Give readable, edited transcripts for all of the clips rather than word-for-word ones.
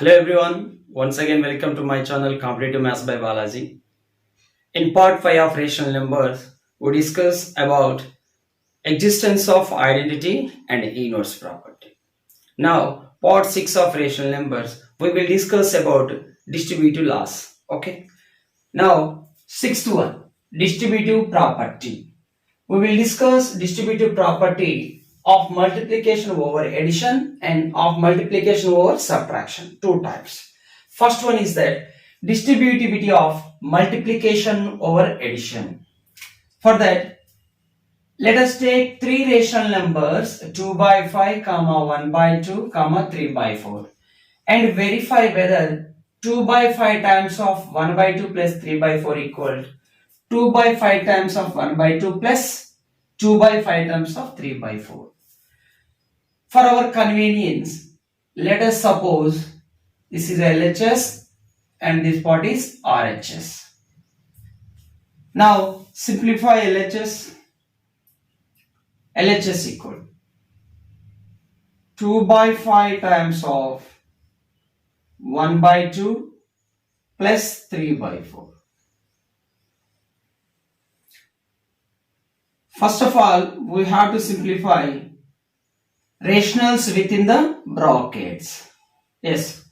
Hello everyone, once again welcome to my channel Competitive Maths by Balaji. In part 5 of rational numbers, we discuss about existence of identity and inverse property. Now, part 6 of rational numbers, we will discuss about distributive laws. Okay. Now, sixth one, distributive property. We will discuss distributive property of multiplication over addition and of multiplication over subtraction, two types. First one is that distributivity of multiplication over addition. For that, let us take three rational numbers 2 by 5, 1 by 2, 3 by 4 and verify whether 2 by 5 times of 1 by 2 plus 3 by 4 equal 2 by 5 times of 1 by 2 plus 2 by 5 times of 3 by 4. For our convenience, let us suppose this is LHS and this part is RHS. Now simplify LHS. LHS equal 2 by 5 times of 1 by 2 plus 3 by 4. First of all, we have to simplify rationals within the brackets. Yes,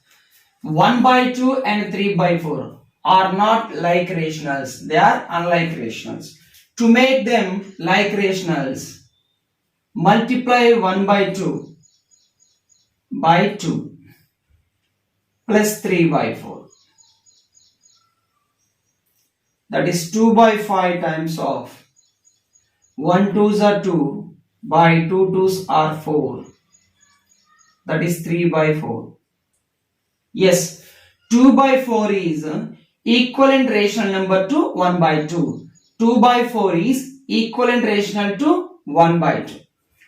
1 by 2 and 3 by 4 are not like rationals. They are unlike rationals. To make them like rationals, multiply 1 by 2 by 2 plus 3 by 4. That is 2 by 5 times of 1 2s are 2 by 2 2s are 4. That is 3 by 4. Yes, 2 by 4 is equivalent rational number to 1 by 2. 2 by 4 is equivalent rational to 1 by 2.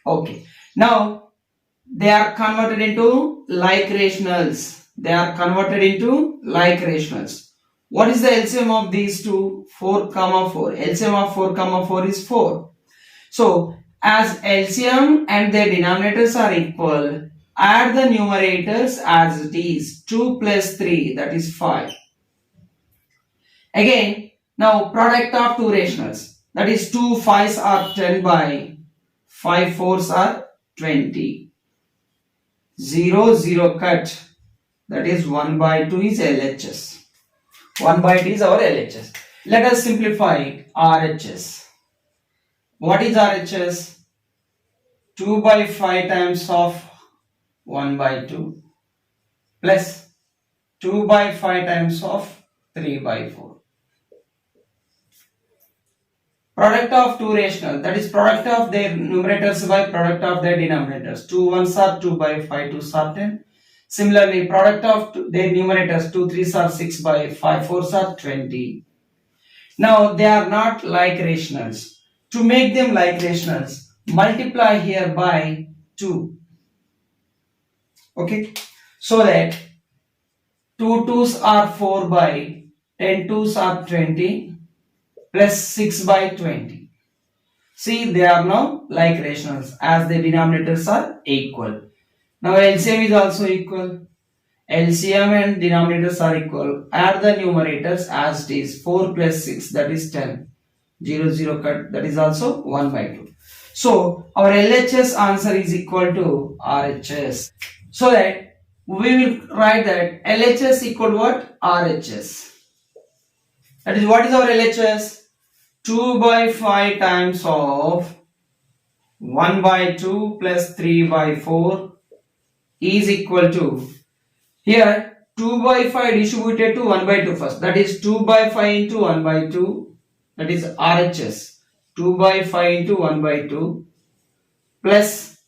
Okay. Now, they are converted into like rationals. They are converted into like rationals. What is the LCM of these two? 4, 4. LCM of 4, 4 is 4. So, as LCM and their denominators are equal, add the numerators as it is 2 plus 3, that is 5. Again, now product of two rationals, that is 2 5s are 10 by 5 4s are 20. 0 0 cut, that is 1 by 2 is LHS. 1 by 2 is our LHS. Let us simplify RHS. What is RHS? 2 by 5 times of 1 by 2 plus 2 by 5 times of 3 by 4. Product of two rational, that is product of their numerators by product of their denominators. 2 1s are 2 by 5 2s are 10. Similarly, product of their numerators 2 3s are 6 by 5 4s are 20. Now they are not like rationals. To make them like rationals, multiply here by 2. Okay, so that 2 2s are 4 by 10 2s are 20 plus 6 by 20. See, they are now like rationals as the denominators are equal. Now LCM is also equal. LCM and denominators are equal. Add the numerators as it is 4 plus 6, that is 10. 0 0 cut, that is also 1 by 2. So our LHS answer is equal to RHS. So that we will write that LHS equal to what? RHS. That is, what is our LHS? 2 by 5 times of 1 by 2 plus 3 by 4 is equal to, here 2 by 5 distributed to 1 by 2 first. That is 2 by 5 into 1 by 2. That is RHS. 2 by 5 into 1 by 2 plus,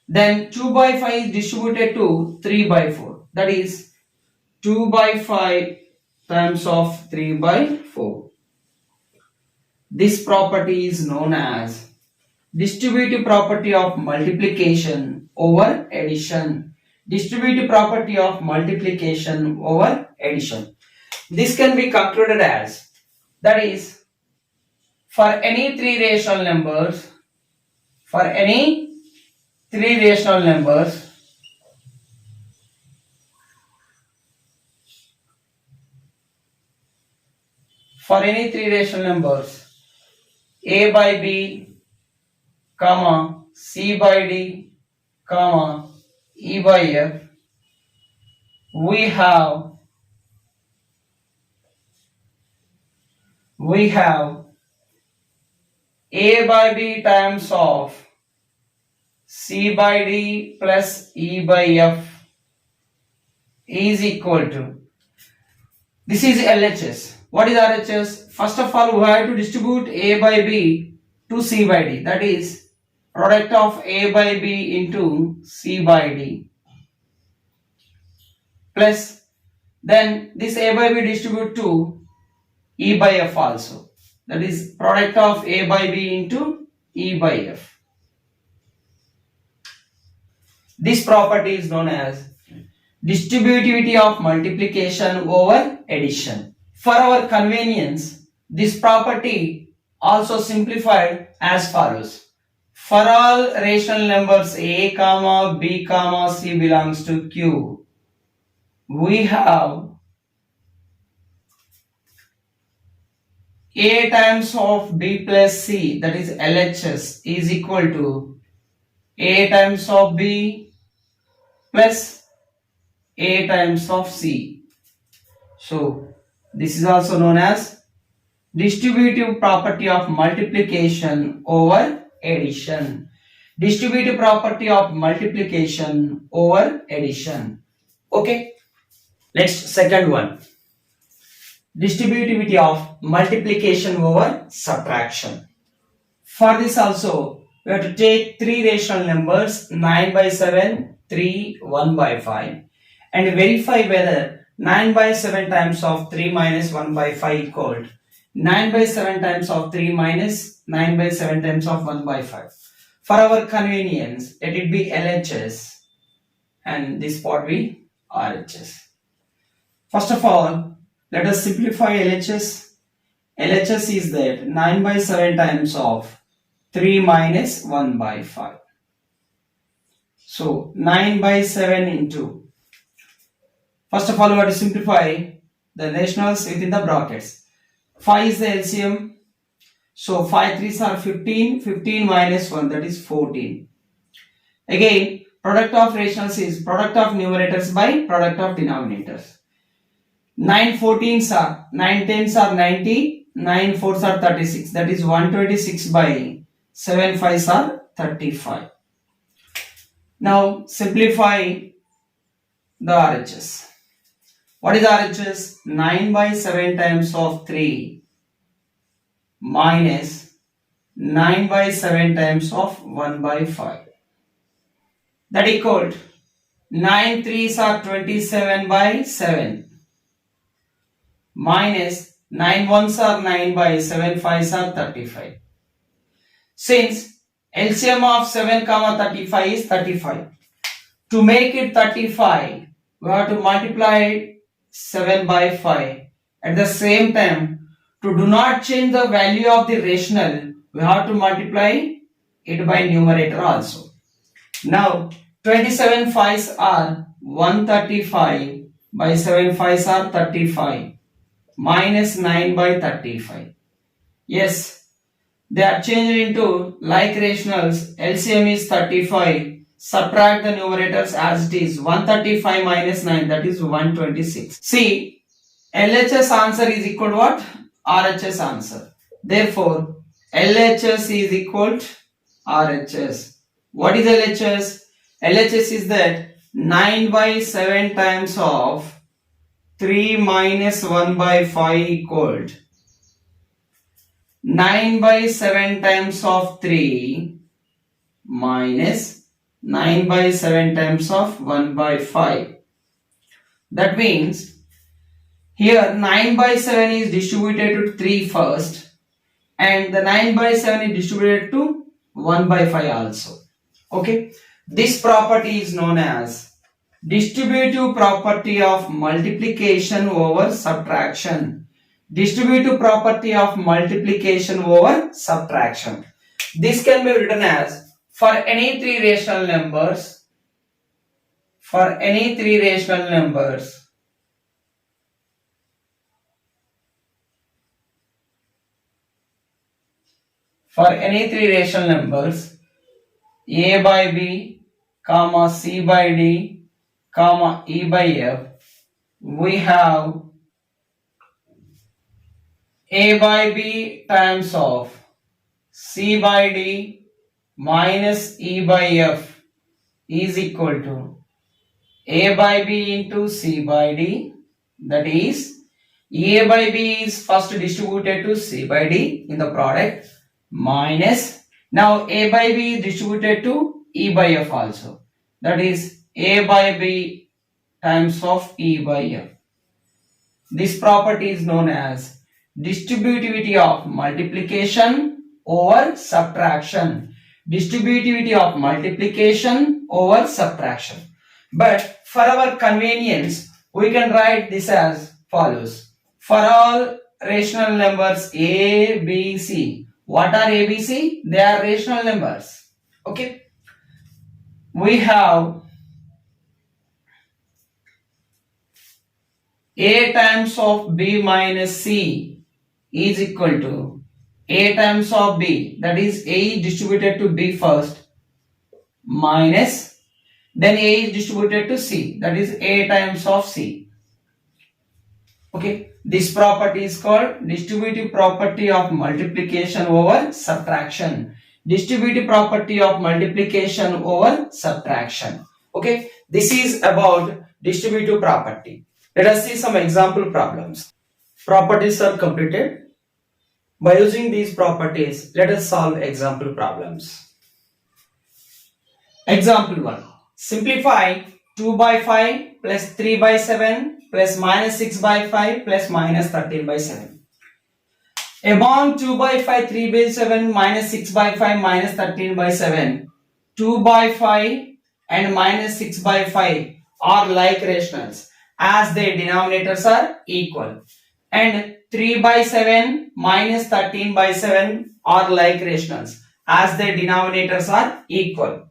then 2 by 5 is distributed to 3 by 4. That is 2 by 5 times of 3 by 4. This property is known as distributive property of multiplication over addition. Distributive property of multiplication over addition. This can be concluded as, that is, for any three rational numbers, for any three rational numbers a by b, comma c by d, comma e by f, we have a by b times of c by d plus e by f is equal to, this is LHS. What is RHS? First of all, we have to distribute a by b to c by d, that is product of a by b into c by d, plus then this a by b distribute to e by f also, that is product of a by b into e by f. This property is known as distributivity of multiplication over addition. For our convenience, this property also simplified as follows. For all rational numbers a, b, c belongs to Q, we have a times of b plus c, that is LHS, is equal to a times of b plus a times of c. So this is also known as distributive property of multiplication over addition. Distributive property of multiplication over addition. Okay. Next, second one. Distributivity of multiplication over subtraction. For this also, we have to take three rational numbers 9 by 7, 3, 1 by 5 and verify whether 9 by 7 times of 3 minus 1 by 5 equal 9 by 7 times of 3 minus 9 by 7 times of 1 by 5. For our convenience, let it be LHS and this part be RHS. First of all, let us simplify LHS. LHS is that 9 by 7 times of 3 minus 1 by 5. So 9 by 7 into, first of all we have to simplify the rationals within the brackets. 5 is the LCM. So 5 3s are 15, 15 minus 1, that is 14. Again, product of rationals is product of numerators by product of denominators. 9 14s are, 9 10s are 90, 9 4s are 36, that is 126 by 7 5s are 35. Now simplify the RHS. What is RHS? 9 by 7 times of 3 minus 9 by 7 times of 1 by 5. That equal 9 3s are 27 by 7 minus 9 1s are 9 by 7 5s are 35. Since LCM of 7 35 is 35. To make it 35, we have to multiply 7 by 5. At the same time, to do not change the value of the rational, we have to multiply it by numerator also. Now 27 5s are 135 by 7 5s are 35 minus 9 by 35. Yes, they are changed into like rationals. LCM is 35. Subtract the numerators as it is. 135 minus 9, that is 126. See, LHS answer is equal to what? RHS answer. Therefore, LHS is equal to RHS. What is LHS? LHS is that 9 by 7 times of 3 minus 1 by 5 equaled 9 by 7 times of 3 minus 9 by 7 times of 1 by 5. That means here 9 by 7 is distributed to 3 first and the 9 by 7 is distributed to 1 by 5 also. Okay. This property is known as distributive property of multiplication over subtraction. Distributive property of multiplication over subtraction. This can be written as for any three rational numbers, for any three rational numbers a by b, comma c by d, comma e by f, we have a by b times of c by d minus e by f is equal to a by b into c by d, that is a by b is first distributed to c by d in the product, minus now a by b is distributed to e by f also, that is a by b times of e by f. This property is known as distributivity of multiplication over subtraction. Distributivity of multiplication over subtraction. But for our convenience, we can write this as follows. For all rational numbers a, b, c. What are a, b, c? They are rational numbers. Okay. We have a times of b minus c is equal to a times of b, that is a is distributed to b first, minus then a is distributed to c, that is a times of c. Okay, this property is called distributive property of multiplication over subtraction. Distributive property of multiplication over subtraction. Okay, this is about distributive property. Let us see some example problems. Properties are completed. By using these properties, let us solve example problems. Example 1. Simplify 2 by 5 plus 3 by 7 plus minus 6 by 5 plus minus 13 by 7. Among 2 by 5, 3 by 7, minus 6 by 5, minus 13 by 7, 2 by 5 and minus 6 by 5 are like rationals as their denominators are equal, and 3 by 7 minus 13 by 7 are like rationals as their denominators are equal.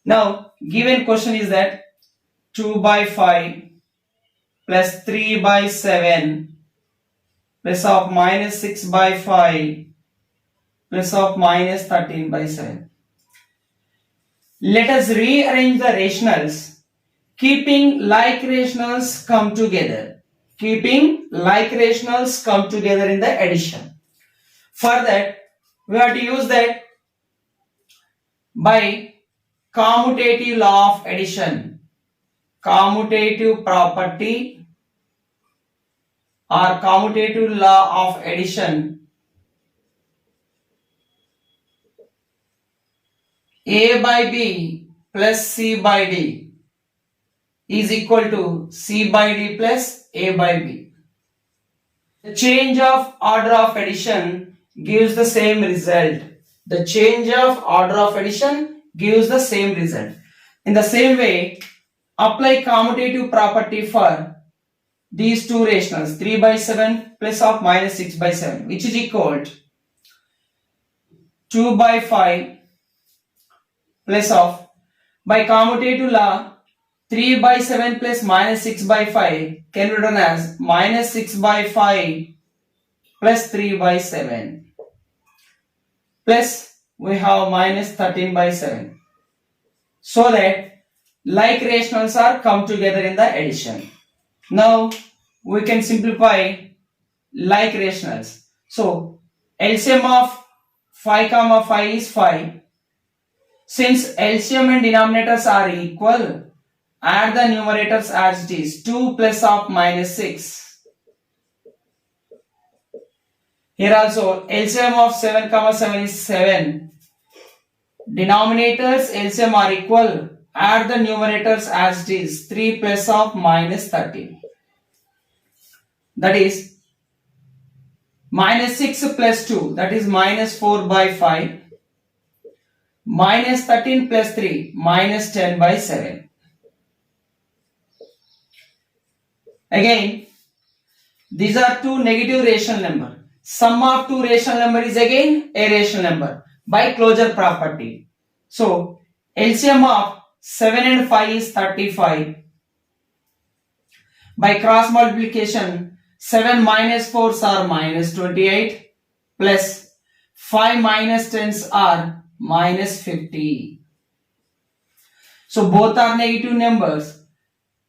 Now given question is that 2 by 5 plus 3 by 7 plus of minus 6 by 5 plus of minus 13 by 7. Let us rearrange the rationals keeping like rationals come together. Keeping like rationals come together in the addition. For that, we have to use that by commutative law of addition. Commutative property or commutative law of addition. A by b plus c by d is equal to c by d plus a by b. The change of order of addition gives the same result. The change of order of addition gives the same result. In the same way, apply commutative property for these two rationals 3 by 7 plus of minus 6 by 7, which is equal to 2 by 5 plus of, by commutative law, 3 by 7 plus minus 6 by 5 can be written as minus 6 by 5 plus 3 by 7 plus we have minus 13 by 7, so that like rationals are come together in the addition. Now we can simplify like rationals. So LCM of 5 comma 5 is 5. Since LCM and denominators are equal, add the numerators as it is. 2 plus of minus 6. Here also LCM of 7 comma 7 is 7. Denominators LCM are equal. Add the numerators as it is. 3 plus of minus 13. That is minus 6 plus 2. That is minus 4 by 5. Minus 13 plus 3. Minus 10 by 7. Again, these are two negative rational number. Sum of two rational number is again a rational number by closure property. So LCM of 7 and 5 is 35. By cross multiplication, 7 minus 4s are minus 28 plus 5 minus 10s are minus 50. So both are negative numbers.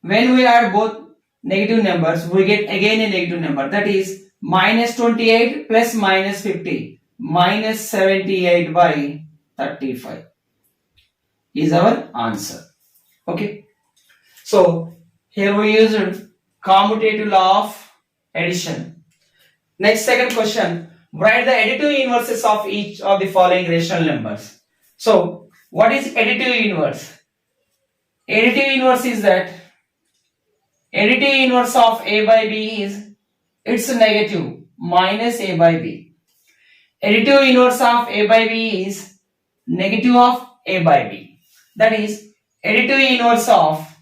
When we add both negative numbers, we get again a negative number. That is minus 28 plus minus 50. Minus 78 by 35 is our answer. Okay. So here we used commutative law of addition. Next, second question. Write the additive inverses of each of the following rational numbers. So what is additive inverse? Additive inverse is that additive inverse of a by b is it's negative minus a by b. Additive inverse of a by b is negative of a by b. That is additive inverse of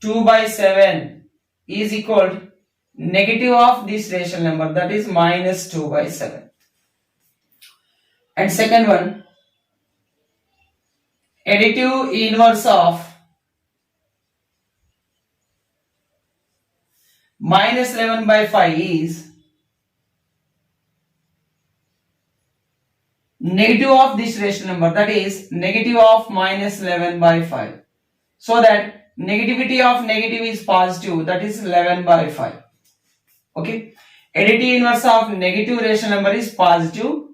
2 by 7 is equal to negative of this rational number, that is minus 2 by 7. And second one, additive inverse of minus 11 by 5 is negative of this rational number, that is negative of minus 11 by 5. So that negativity of negative is positive, that is 11 by 5. Okay. Additive inverse of negative rational number is positive.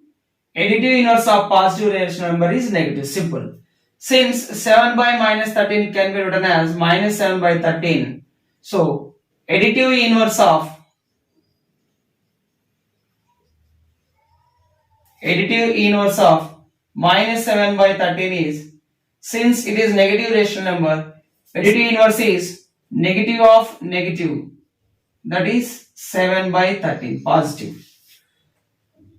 Additive inverse of positive rational number is negative. Simple. Since 7 by minus 13 can be written as minus 7 by 13. So additive inverse of minus 7 by 13 is, since it is negative rational number, additive inverse is negative of negative, that is 7 by 13 positive.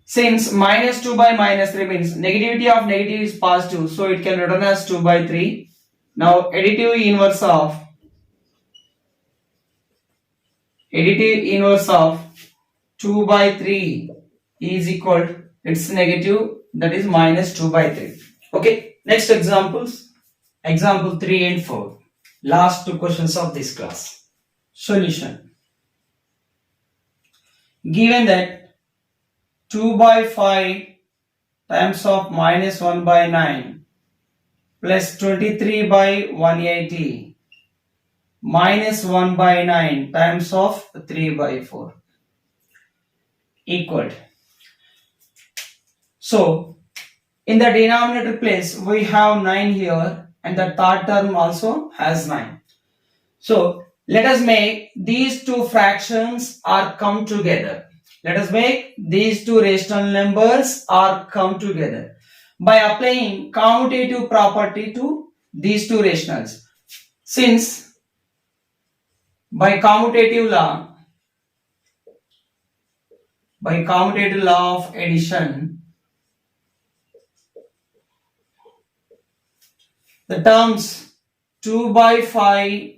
Since minus 2 by minus 3 means negativity of negative is positive, so it can be written as 2 by 3. Now additive inverse of 2 by 3 is equal to its negative, that is minus 2 by 3. Okay, next examples. Example 3 and 4. Last two questions of this class. Solution. Given that 2 by 5 times of minus 1 by 9 plus 23 by 180 minus 1 by 9 times of 3 by 4 equal. So in the denominator place we have 9 here and the third term also has 9. So let us make these two fractions are come together. Let us make these two rational numbers are come together by applying commutative property to these two rationals. Since by commutative law of addition, the terms 2 by 5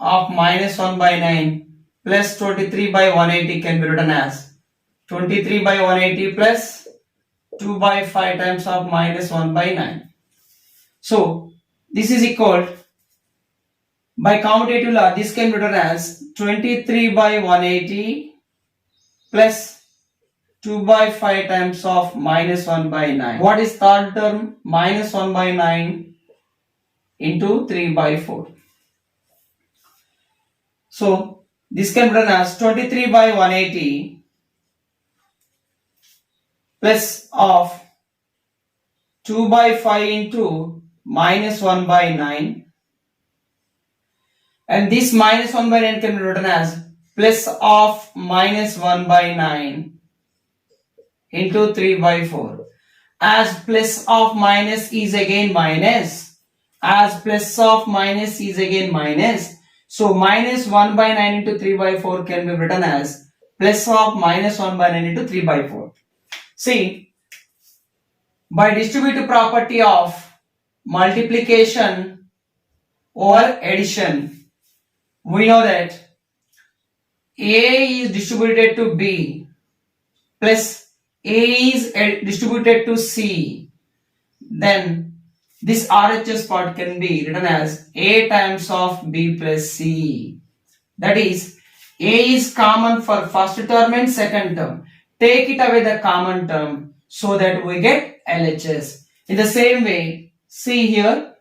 of minus 1 by 9 plus 23 by 180 can be written as 23 by 180 plus 2 by 5 times of minus 1 by 9. So this is equal, by commutative law this can be written as 23 by 180 plus 2 by 5 times of minus 1 by 9. What is third term? Minus 1 by 9 into 3 by 4. So this can be written as 23 by 180 plus of 2 by 5 into minus 1 by 9, and this minus 1 by 9 can be written as plus of minus 1 by 9 into 3 by 4. As plus of minus is again minus, as plus of minus is again minus, so minus 1 by 9 into 3 by 4 can be written as plus of minus 1 by 9 into 3 by 4. See, by distributive property of multiplication over addition, we know that A is distributed to B plus A is distributed to C, then this RHS part can be written as A times of B plus C. That is, A is common for first term and second term. Take it away the common term so that we get LHS. In the same way, see here,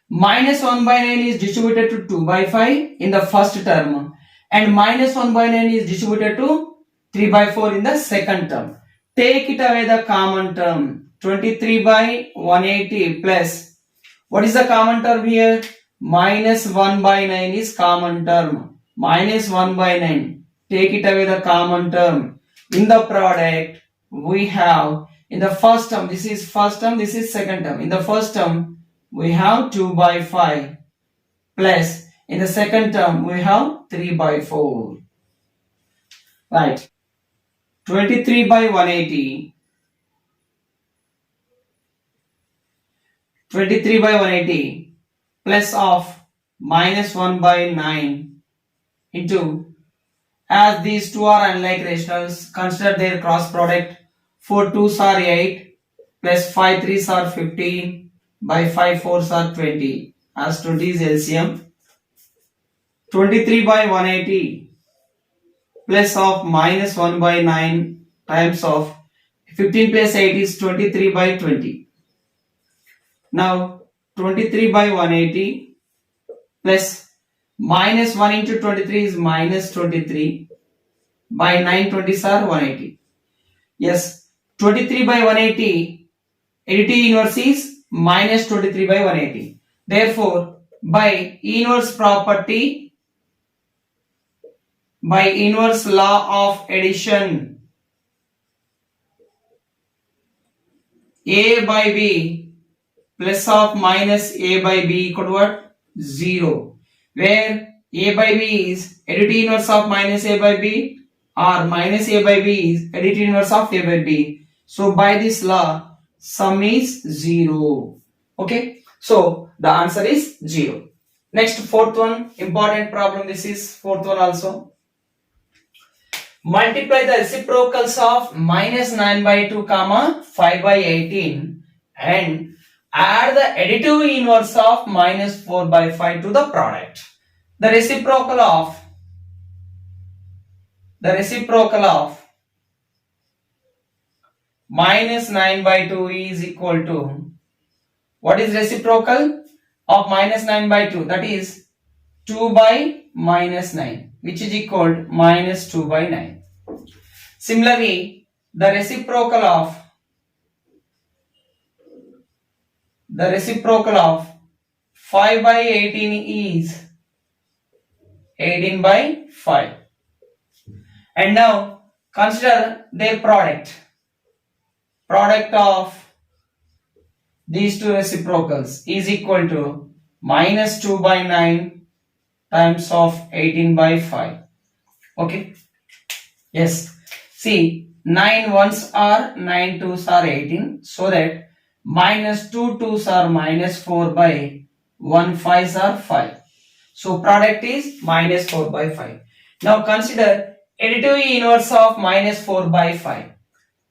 minus 1 by 9 is distributed to 2 by 5 in the first term and minus 1 by 9 is distributed to 3 by 4 in the second term. Take it away the common term. 23 by 180 plus, what is the common term here? Minus 1 by 9 is common term. Minus 1 by 9. Take it away the common term. In the product, we have, in the first term, this is first term, this is second term. In the first term, we have 2 by 5 plus, in the second term, we have 3 by 4. Right. 23 by 180. 23 by 180 plus of minus 1 by 9 into, as these two are unlike rationals, consider their cross product. 4 2s are 8 plus 5 3s are 15 by 5 4s are 20, as 20 is LCM. 23 by 180 plus of minus 1 by 9 times of 15 plus 8 is 23 by 20. Now 23 by 180 plus minus 1 into 23 is minus 23 by 9 20s are 180. Yes, 23 by 180 additive inverse is minus 23 by 180. Therefore, by inverse property, by inverse law of addition, A by B plus of minus A by B equal to what? 0. Where A by B is additive inverse of minus A by B or minus A by B is additive inverse of A by B. So by this law, sum is 0. Okay. So the answer is 0. Next, fourth one, important problem. This is fourth one also. Multiply the reciprocals of minus 9 by 2 comma 5 by 18 and add the additive inverse of minus 4 by 5 to the product. The reciprocal of minus 9 by 2 is equal to, what is reciprocal of minus 9 by 2? That is 2 by minus 9, which is equal to minus 2 by 9. Similarly, the reciprocal of 5 by 18 is 18 by 5. And now consider their product. Product of these two reciprocals is equal to minus 2 by 9 times of 18 by 5. Okay. Yes. See, 9 ones are 9 twos are 18. So that minus 2 2s are minus 4 by 1 5s are 5. So product is minus 4 by 5. Now consider additive inverse of minus 4 by 5.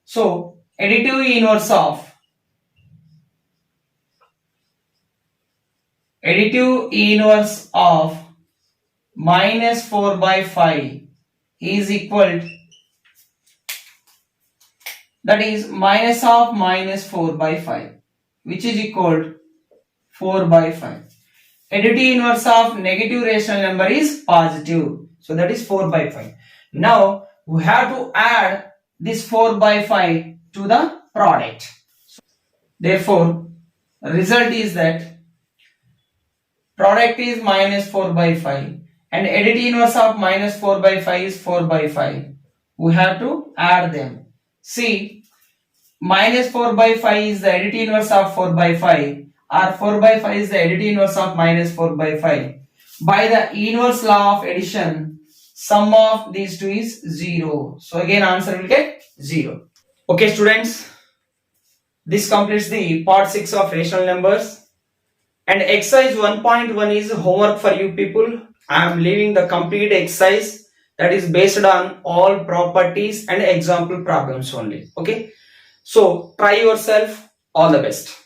So additive inverse of minus 4 by 5 is equal to, that is minus of minus 4 by 5, which is equal to 4 by 5. Additive inverse of negative rational number is positive. So that is 4 by 5. Now we have to add this 4 by 5 to the product. Therefore, result is that product is minus 4 by 5 and additive inverse of minus 4 by 5 is 4 by 5. We have to add them. See, minus 4 by 5 is the additive inverse of 4 by 5 or 4 by 5 is the additive inverse of minus 4 by 5. By the inverse law of addition, sum of these two is 0. So again answer will get 0. Okay students, this completes the part 6 of rational numbers. And exercise 1.1 is homework for you people. I am leaving the complete exercise that is based on all properties and example problems only. Okay. So try yourself. All the best.